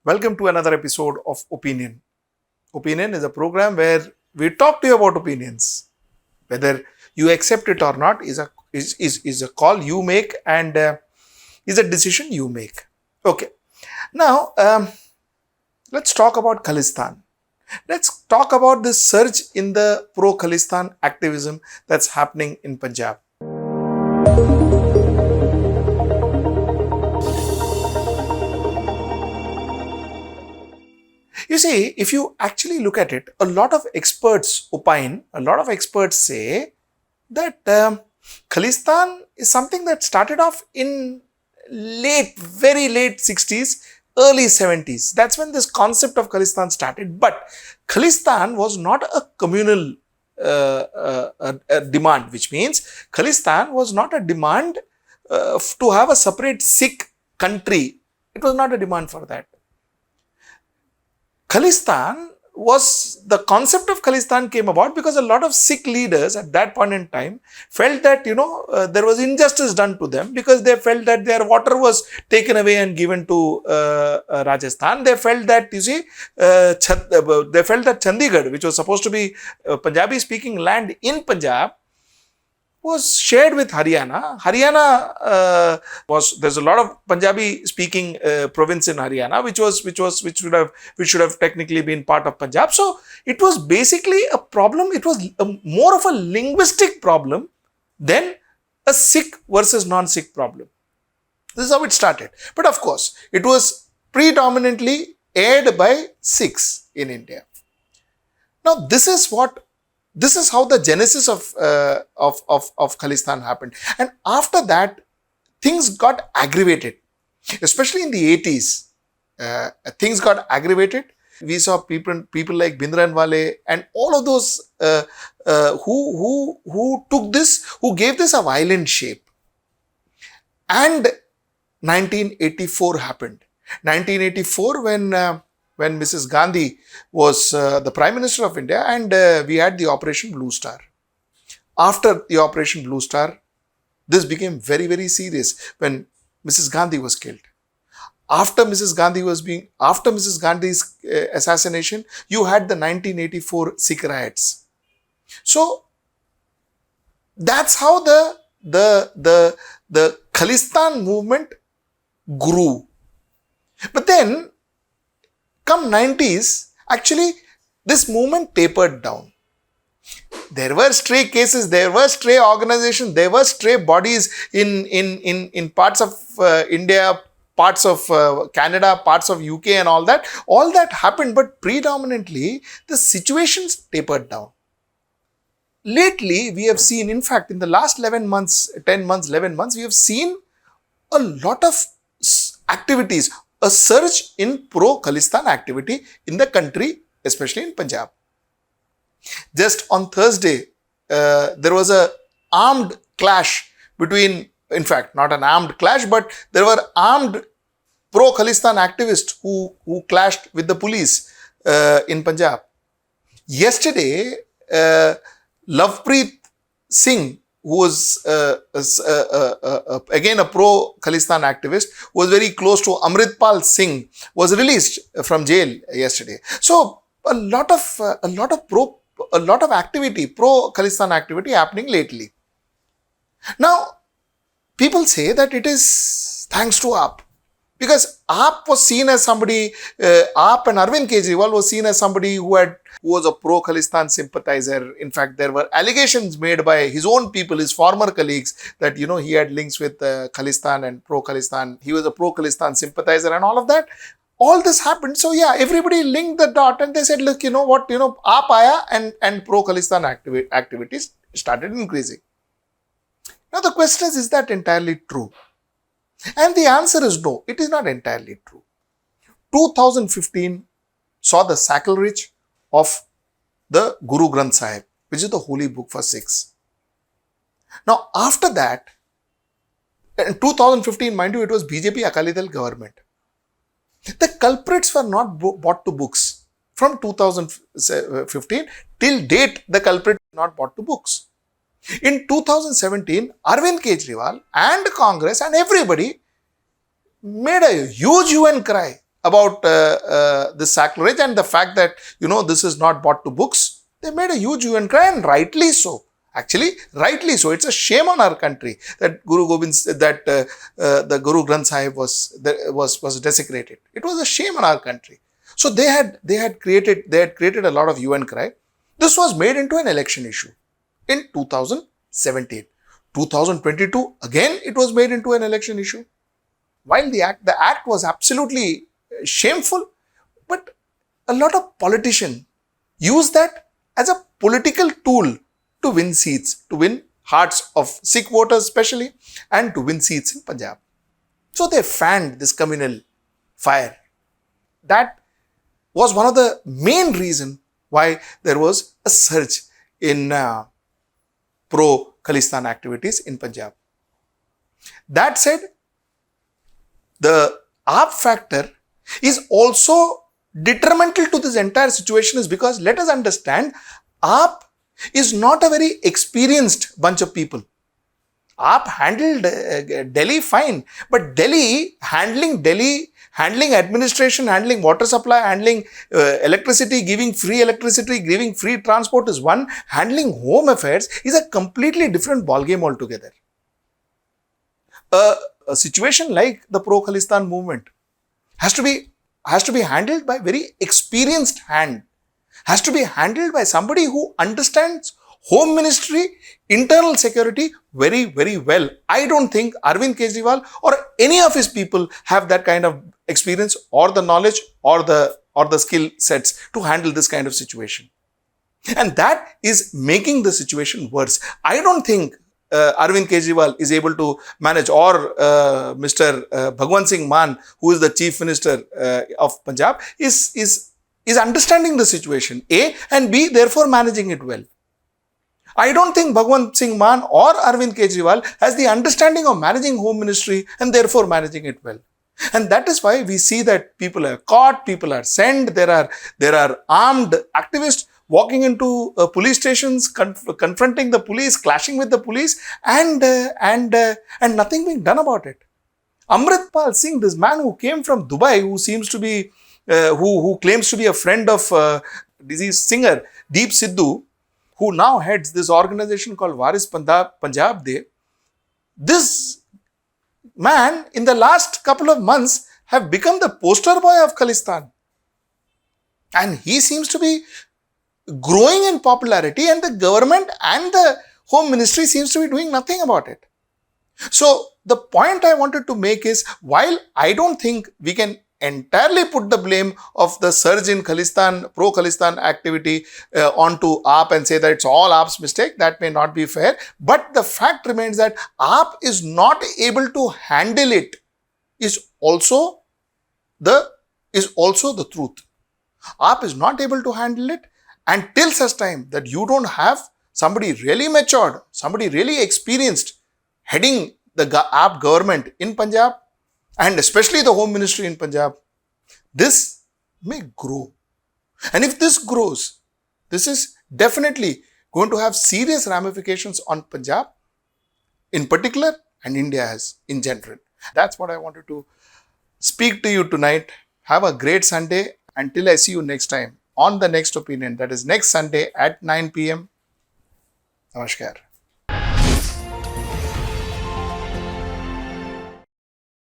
Welcome to another episode of Opinion. Opinion is a program where we talk to you about opinions. Whether you accept it or not is a call you make and is a decision you make. Okay. Now, let's talk about Khalistan. Let's talk about this surge in the pro-Khalistan activism that's happening in Punjab. You see, if you actually look at it, a lot of experts opine, a lot of experts say that Khalistan is something that started off in very late 60s, early 70s. That's when this concept of Khalistan started. But Khalistan was not a communal demand, which means Khalistan was not a demand to have a separate Sikh country. It was not a demand for that. The concept of Khalistan came about because a lot of Sikh leaders at that point in time felt that, there was injustice done to them because they felt that their water was taken away and given to Rajasthan. They felt that, they felt that Chandigarh, which was supposed to be Punjabi speaking land in Punjab, was shared with Haryana. There's a lot of Punjabi speaking province in Haryana, which should have technically been part of Punjab. So it was basically a problem. It was more of a linguistic problem than a Sikh versus non-Sikh problem. This is how it started. But of course, it was predominantly aired by Sikhs in India. Now, this is how the genesis of Khalistan happened. And after that, things got aggravated, especially in the 80s. Things got aggravated. We saw people like Bhindranwale and all of those who gave this a violent shape. And 1984 happened. 1984 when Mrs. Gandhi was the Prime Minister of India, and we had the Operation Blue Star. After the Operation Blue Star, this became very, very serious when Mrs. Gandhi was killed. After Mrs. Gandhi's assassination, you had the 1984 Sikh riots. So that's how the Khalistan movement grew. But then, come 90s, actually, this movement tapered down. There were stray cases, there were stray organizations, there were stray bodies in parts of India, parts of Canada, parts of UK and all that. All that happened, but predominantly, the situations tapered down. Lately, we have seen, in fact, in the last 11 months, we have seen a lot of activities, a surge in pro-Khalistan activity in the country, especially in Punjab. Just on Thursday, there was an armed clash between, in fact, not an armed clash, but there were armed pro-Khalistan activists who clashed with the police in Punjab. Yesterday, Lovepreet Singh, who was again a pro-Khalistan activist, was very close to Amritpal Singh, was released from jail yesterday. So a lot of activity, pro-Khalistan activity happening lately. Now, people say that it is thanks to AAP. Because AAP was seen as somebody, AAP and Arvind Kejriwal was seen as somebody who was a pro-Khalistan sympathizer. In fact, there were allegations made by his own people, his former colleagues, that, he had links with Khalistan and pro-Khalistan. He was a pro-Khalistan sympathizer and all of that. All this happened. So yeah, everybody linked the dot and they said, look, AAP aaya and pro-Khalistan activities started increasing. Now the question is that entirely true? And the answer is no, it is not entirely true. 2015 saw the sacrilege of the Guru Granth Sahib, which is the holy book for Sikhs. Now, after that, in 2015, mind you, it was BJP Akali Dal government. The culprits were not brought to books. From 2015 till date, the culprit was not brought to books. In 2017, Arvind Kejriwal and Congress and everybody made a huge hue and cry this sacrilege and the fact that, this is not brought to books. They made a huge hue and cry, and rightly so. Actually, rightly so. It's a shame on our country that the Guru Granth Sahib was desecrated. It was a shame on our country. So they had created a lot of hue and cry. This was made into an election issue in 2017. 2022, again, it was made into an election issue. While the act was absolutely shameful, but a lot of politicians use that as a political tool to win seats, to win hearts of Sikh voters especially, and to win seats in Punjab. So they fanned this communal fire. That was one of the main reasons why there was a surge in pro-Khalistan activities in Punjab. That said, the AAP factor is also detrimental to this entire situation, is because, let us understand, AAP is not a very experienced bunch of people. AAP handled Delhi fine, but handling administration, handling water supply, handling electricity, giving free transport is one. Handling home affairs is a completely different ballgame altogether. A situation like the Pro-Khalistan movement has to be handled by very experienced hand. Has to be handled by somebody who understands home ministry, internal security very, very well. I don't think Arvind Kejriwal or any of his people have that kind of experience or the knowledge or the skill sets to handle this kind of situation. And that is making the situation worse. I don't think Arvind Kejriwal is able to manage, or Mr. Bhagwant Singh Mann, who is the Chief Minister of Punjab, is understanding the situation, A, and B, therefore managing it well. I don't think Bhagwant Singh Mann or Arvind Kejriwal has the understanding of managing home ministry and therefore managing it well. And that is why we see that people are caught, people are sent, there are armed activists walking into police stations, confronting the police, clashing with the police, and nothing being done about it. Amritpal Singh, this man who came from Dubai, who seems to be, who claims to be a friend of deceased singer Deep Sidhu, who now heads this organization called Waris Punjab De. This man, in the last couple of months, have become the poster boy of Khalistan. And he seems to be growing in popularity, and the government and the home ministry seems to be doing nothing about it. So the point I wanted to make is, while I don't think we can entirely put the blame of the surge in Khalistan, pro-Khalistan activity onto AAP and say that it's all AAP's mistake, that may not be fair. But the fact remains that AAP is not able to handle it is also the truth. AAP is not able to handle it until such time that you don't have somebody really matured, somebody really experienced heading the AAP government in Punjab, and especially the home ministry in Punjab. This may grow. And if this grows, this is definitely going to have serious ramifications on Punjab in particular and India as in general. That's what I wanted to speak to you tonight. Have a great Sunday. Until I see you next time on the next opinion, that is next Sunday at 9 p.m. Namaskar.